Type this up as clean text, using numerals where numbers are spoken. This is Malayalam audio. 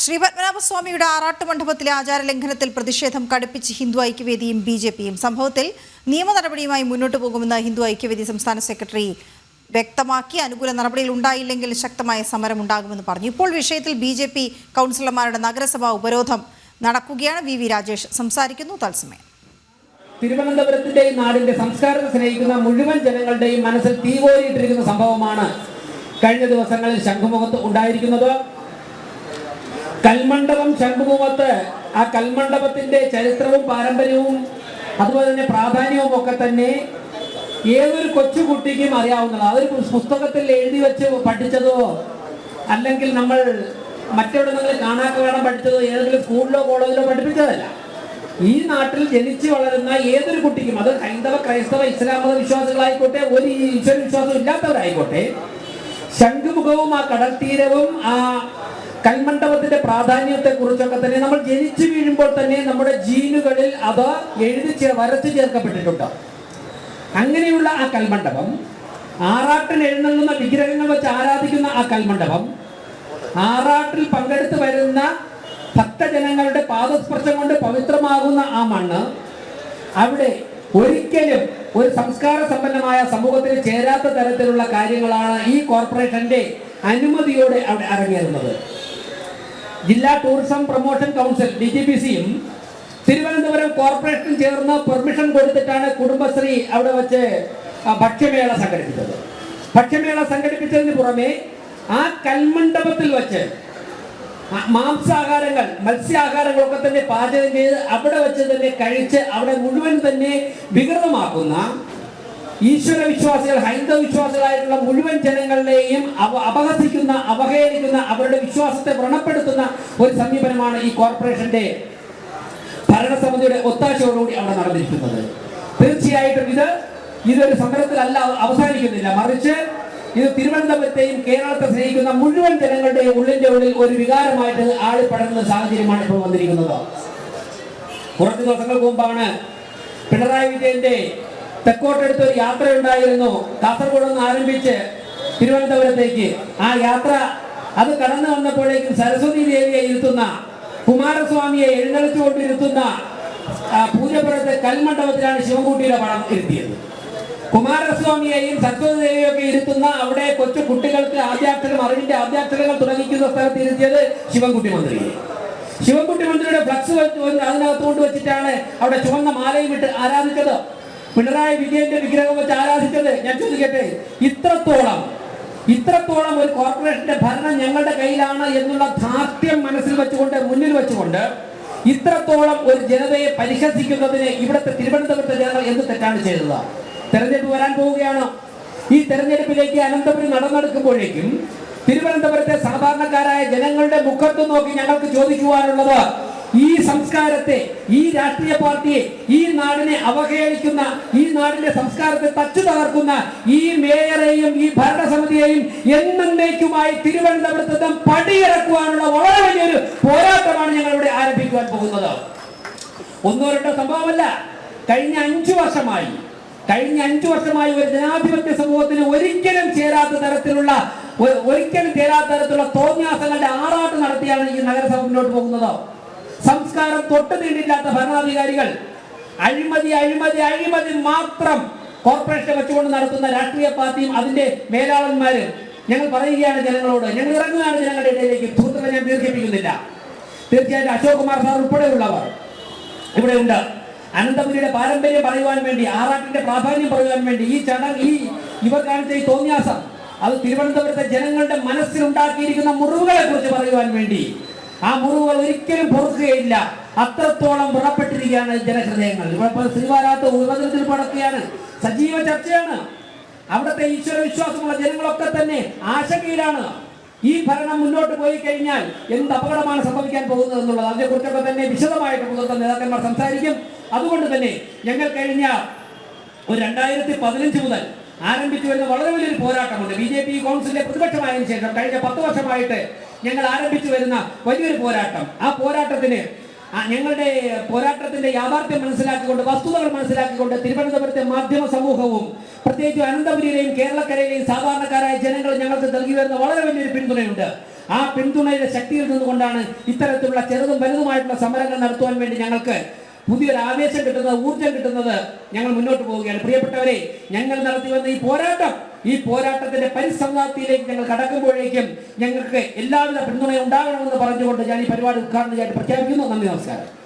ശ്രീ പത്മനാഭസ്വാമിയുടെ ആറാട്ട് മണ്ഡപത്തിലെ ആചാരലംഘനത്തിൽ പ്രതിഷേധം കടുപ്പിച്ച് ഹിന്ദു ഐക്യവേദിയും ബി.ജെ.പിയും. സംഭവത്തിൽ നിയമ നടപടിയുമായി മുന്നോട്ട് പോകുമെന്ന് ഹിന്ദു ഐക്യവേദി സംസ്ഥാന സെക്രട്ടറി വ്യക്തമാക്കി. അനുകൂല നടപടികൾ ഉണ്ടായില്ലെങ്കിൽ ശക്തമായ സമരം ഉണ്ടാകുമെന്ന് പറഞ്ഞു. ഇപ്പോൾ വിഷയത്തിൽ ബി.ജെ.പി കൗൺസിലർമാരുടെ നഗരസഭാ ഉപരോധം നടക്കുകയാണ്. വി രാജേഷ് സംസാരിക്കുന്നു തത്സമയം. തിരുവനന്തപുരത്തിന്റെയും നാടിന്റെ സംസ്കാരത്തെ സ്നേഹിക്കുന്ന മുഴുവൻ ജനങ്ങളുടെയും മനസ്സിൽ തീപോരിയിട്ടിരിക്കുന്ന സംഭവമാണ് കഴിഞ്ഞ ദിവസങ്ങളിൽ ശംഖുമുഖത്ത് ഉണ്ടായിരിക്കുന്നത്. കൽമണ്ഡപം ശംഖുമുഖത്ത്, ആ കൽമണ്ഡപത്തിന്റെ ചരിത്രവും പാരമ്പര്യവും അതുപോലെ തന്നെ പ്രാധാന്യവും ഒക്കെ തന്നെ ഏതൊരു കൊച്ചുകുട്ടിക്കും അറിയാവുന്നതാണ്. അതൊരു പുസ്തകത്തിൽ എഴുതി വെച്ച് പഠിച്ചതോ അല്ലെങ്കിൽ നമ്മൾ മറ്റെവിടെന്നെങ്കിലും കാണാക്കവേണം പഠിച്ചതോ ഏതെങ്കിലും സ്കൂളിലോ കോളേജിലോ പഠിപ്പിച്ചതല്ല. ഈ നാട്ടിൽ ജനിച്ചു വളരുന്ന ഏതൊരു കുട്ടിക്കും, അത് ഹൈന്ദവ, ക്രൈസ്തവ, ഇസ്ലാം മത വിശ്വാസികളായിക്കോട്ടെ, ഒരു ഈശ്വര വിശ്വാസം ഇല്ലാത്തവരായിക്കോട്ടെ, ശംഖുമുഖവും ആ കടൽ തീരവും ആ കൽമണ്ഡപത്തിന്റെ പ്രാധാന്യത്തെ കുറിച്ചൊക്കെ തന്നെ നമ്മൾ ജനിച്ചു വീഴുമ്പോൾ തന്നെ നമ്മുടെ ജീനുകളിൽ അത് വരച്ചു ചേർക്കപ്പെട്ടിട്ടുണ്ട്. അങ്ങനെയുള്ള ആ കൽമണ്ഡപം, ആറാട്ടിന് എഴുന്നള്ളുന്ന വിഗ്രഹങ്ങൾ വെച്ച് ആരാധിക്കുന്ന ആ കൽമണ്ഡപം, ആറാട്ടിൽ പങ്കെടുത്ത് വരുന്ന ഭക്തജനങ്ങളുടെ പാദസ്പർശം കൊണ്ട് പവിത്രമാകുന്ന ആ മണ്ണ്, അവിടെ ഒരിക്കലും ഒരു സംസ്കാര സമ്പന്നമായ സമൂഹത്തിന് ചേരാത്ത തരത്തിലുള്ള കാര്യങ്ങളാണ് ഈ കോർപ്പറേഷന്റെ അനുമതിയോടെ അവിടെ അരങ്ങേറുന്നത്. ജില്ലാ ടൂറിസം പ്രൊമോഷൻ കൗൺസിൽ DTPCയും തിരുവനന്തപുരം കോർപ്പറേഷനും ചേർന്ന് പെർമിഷൻ കൊടുത്തിട്ടാണ് കുടുംബശ്രീ അവിടെ വെച്ച് ഭക്ഷ്യമേള സംഘടിപ്പിച്ചത്. ഭക്ഷ്യമേള സംഘടിപ്പിച്ചതിന് പുറമെ ആ കൽമണ്ഡപത്തിൽ വെച്ച് മാംസാഹാരങ്ങൾ, മത്സ്യാഹാരങ്ങളൊക്കെ തന്നെ പാചകം ചെയ്ത് അവിടെ വെച്ച് തന്നെ കഴിച്ച് അവിടെ മുഴുവൻ തന്നെ വികൃതമാക്കുന്ന ഈശ്വര വിശ്വാസികൾ, ഹൈന്ദവ വിശ്വാസികളായിട്ടുള്ള മുഴുവൻ ജനങ്ങളുടെയും അപഹസിക്കുന്ന, അവഹേളിക്കുന്ന, അവരുടെ വിശ്വാസത്തെ വ്രണപ്പെടുത്തുന്ന ഒരു സമീപനമാണ് ഈ കോർപ്പറേഷന്റെ ഭരണസമിതിയുടെ ഒത്താശയോടുകൂടി അവിടെ നടന്നിരിക്കുന്നത്. തീർച്ചയായിട്ടും ഇതൊരു സമരത്തിലല്ല അവസാനിക്കുന്നില്ല, മറിച്ച് ഇത് തിരുവനന്തപുരത്തെയും കേരളത്തെ സ്നേഹിക്കുന്ന മുഴുവൻ ജനങ്ങളുടെയും ഉള്ളിന്റെ ഉള്ളിൽ ഒരു വികാരമായിട്ട് ആളിപ്പടരുന്ന സാഹചര്യമാണ് ഇപ്പോൾ വന്നിരിക്കുന്നത്. കുറച്ച് ദിവസങ്ങൾക്ക് മുമ്പാണ് പിണറായി വിജയന്റെ തെക്കോട്ടെടുത്ത് ഒരു യാത്രയുണ്ടായിരുന്നു. കാസർഗോഡ് നിന്ന് ആരംഭിച്ച് തിരുവനന്തപുരത്തേക്ക് ആ യാത്ര അത് കടന്നു വന്നപ്പോഴേക്കും സരസ്വതി ദേവിയെ ഇരുത്തുന്ന, കുമാരസ്വാമിയെ എഴുന്നള്ളിച്ചുകൊണ്ടിരുത്തുന്ന പൂജപ്പുരത്തെ കൽമണ്ഡപത്തിലാണ് ശിവൻകുട്ടിയുടെ പടം ഇരുത്തിയത്. കുമാരസ്വാമിയെയും സരസ്വതി ദേവിയൊക്കെ ഇരുത്തുന്ന അവിടെ കൊച്ചു കുട്ടികൾക്ക് ആദ്യാക്ഷരം, അറിവിന്റെ ആദ്യാക്ഷരങ്ങൾ തുടങ്ങിക്കുന്ന സ്ഥലത്ത് ഇരുത്തിയത് ശിവൻകുട്ടി മന്ത്രിയെ. ശിവൻകുട്ടി മന്ത്രിയുടെ ഫ്ലക്സ് അതിനകത്ത് കൊണ്ട് വെച്ചിട്ടാണ് അവിടെ ചുവന്ന മാലയും ഇട്ട് ആരാധിച്ചത്. പിണറായി വിജയന്റെ വിഗ്രഹം വെച്ച് ആരാധിച്ചത്. ഞാൻ ചോദിക്കട്ടെ, ഇത്രത്തോളം ഒരു കോർപ്പറേഷന്റെ ഭരണം ഞങ്ങളുടെ കയ്യിലാണ് എന്നുള്ള ധാർഷ്ട്യം മനസ്സിൽ വെച്ചുകൊണ്ട്, മുന്നിൽ വെച്ചുകൊണ്ട് ഇത്രത്തോളം ഒരു ജനതയെ പരിഹസിക്കുന്നതിന് ഇവിടുത്തെ തിരുവനന്തപുരത്തെ ജനങ്ങൾ എന്ത് തെറ്റാണ് ചെയ്തത്? തെരഞ്ഞെടുപ്പ് വരാൻ പോവുകയാണ്. ഈ തെരഞ്ഞെടുപ്പിലേക്ക് അനന്തപുരം നടന്നെടുക്കുമ്പോഴേക്കും തിരുവനന്തപുരത്തെ സാധാരണക്കാരായ ജനങ്ങളുടെ മുഖത്ത് നോക്കി ഞങ്ങൾക്ക് ചോദിക്കുവാനുള്ളത്, ഈ സംസ്കാരത്തെ, ഈ രാഷ്ട്രീയ പാർട്ടിയെ, ഈ നാടിനെ അവഹേളിക്കുന്ന, ഈ നാടിന്റെ സംസ്കാരത്തെ തച്ചു തകർക്കുന്ന ഈ മേയറെയും ഈ ഭരണസമിതിയെയും എന്നേക്കുമായി തിരുവനന്തപുരത്ത് നിന്ന് പടിയിറക്കുവാനുള്ള വളരെ വലിയൊരു പോരാട്ടമാണ് ഞങ്ങൾ ഇവിടെ ആരംഭിക്കുവാൻ പോകുന്നത്. ഒന്നോ രണ്ടോ സംഭവമല്ല, കഴിഞ്ഞ 5 വർഷമായി ഒരു ജനാധിപത്യ സമൂഹത്തിന് ഒരിക്കലും ചേരാത്ത തരത്തിലുള്ള തോന്നിയാസങ്ങളുടെ ആറാട്ട് നടത്തിയാണ് ഈ നഗരസഭ മുന്നോട്ട് പോകുന്നത്. സംസ്കാരം തൊട്ട് തീണ്ടില്ലാത്ത ഭരണാധികാരികൾ അഴിമതി മാത്രം കോർപ്പറേഷൻ വെച്ചുകൊണ്ട് നടത്തുന്ന രാഷ്ട്രീയ പാർട്ടിയും അതിന്റെ മേലാളന്മാരും ഞങ്ങൾ പറയുകയാണ് ജനങ്ങളോട്, ഞങ്ങൾ ഇറങ്ങുകയാണ് ജനങ്ങളുടെ ഇടയിലേക്ക്. സുഹൃത്തുക്കളെ, ഞാൻ ദീർഘിപ്പിക്കുന്നില്ല. തീർച്ചയായിട്ടും അശോക് കുമാർ സാർ ഉൾപ്പെടെയുള്ളവർ ഇവിടെ ഉണ്ട്. അനന്തപുരിയുടെ പാരമ്പര്യം പറയുവാൻ വേണ്ടി, ആറാട്ടിന്റെ പ്രാധാന്യം പറയുവാൻ വേണ്ടി, ഈ ചടങ്ങ്, ഇവർ കാണിച്ച ഈ തോന്നിയാസം, അത് തിരുവനന്തപുരത്തെ ജനങ്ങളുടെ മനസ്സിലുണ്ടാക്കിയിരിക്കുന്ന മുറിവുകളെ കുറിച്ച് പറയുവാൻ വേണ്ടി, ആ മുറിവുകൾ ഒരിക്കലും പൊറുക്കുകയില്ല. അത്രത്തോളം പുറപ്പെട്ടിരിക്കുകയാണ് ജനഹൃദയങ്ങൾ. ഇവിടെ ശ്രീവാരാത്ത ഉപതിരത്തിൽ പടക്കുകയാണ്, സജീവ ചർച്ചയാണ്. അവിടുത്തെ ഈശ്വര വിശ്വാസമുള്ള ജനങ്ങളൊക്കെ തന്നെ ആശങ്കയിലാണ്. ഈ ഭരണം മുന്നോട്ട് പോയി കഴിഞ്ഞാൽ എന്ത് അപകടമാണ് സംഭവിക്കാൻ പോകുന്നത് എന്നുള്ളത്, അതിനെക്കുറിച്ചൊക്കെ തന്നെ വിശദമായിട്ട് മുതിർന്ന നേതാക്കന്മാർ സംസാരിക്കും. അതുകൊണ്ട് തന്നെ ഞങ്ങൾ കഴിഞ്ഞ ഒരു 2015 മുതൽ ആരംഭിച്ചു വരുന്ന വളരെ വലിയൊരു പോരാട്ടമുണ്ട്. ബി.ജെ.പി കൗൺസിലിലെ പ്രതിപക്ഷമായതിനു ശേഷം കഴിഞ്ഞ 10 വർഷമായിട്ട് ഞങ്ങൾ ആരംഭിച്ചു വരുന്ന വലിയൊരു പോരാട്ടം. ആ പോരാട്ടത്തിന് ഞങ്ങളുടെ പോരാട്ടത്തിന്റെ യാഥാർത്ഥ്യം മനസ്സിലാക്കിക്കൊണ്ട്, വസ്തുതകൾ മനസ്സിലാക്കിക്കൊണ്ട് തിരുവനന്തപുരത്തെ മാധ്യമ സമൂഹവും പ്രത്യേകിച്ച് അനന്തപുരിയിലെയും കേരളക്കരയിലെയും സാധാരണക്കാരായ ജനങ്ങൾ ഞങ്ങൾക്ക് നൽകി വരുന്ന വളരെ വലിയൊരു പിന്തുണയുണ്ട്. ആ പിന്തുണയുടെ ശക്തിയിൽ നിന്നുകൊണ്ടാണ് ഇത്തരത്തിലുള്ള ചെറുതും വലുതുമായിട്ടുള്ള സമരങ്ങൾ നടത്തുവാൻ വേണ്ടി ഞങ്ങൾക്ക് പുതിയൊരു ആവേശം കിട്ടുന്നത്, ഊർജം കിട്ടുന്നത്. ഞങ്ങൾ മുന്നോട്ട് പോവുകയാണ്. പ്രിയപ്പെട്ടവരെ, ഞങ്ങൾ നടത്തി വന്ന ഈ പോരാട്ടത്തിന്റെ പരിസമാപ്തിയിലേക്ക് ഞങ്ങൾ കടക്കുമ്പോഴേക്കും ഞങ്ങൾക്ക് എല്ലാവിധ പിന്തുണയും ഉണ്ടാകണമെന്ന് പറഞ്ഞുകൊണ്ട് ഞാൻ ഈ പരിപാടി ഉദ്ഘാടനം ചെയ്യാൻ പ്രഖ്യാപിക്കുന്നു. നന്ദി, നമസ്കാരം.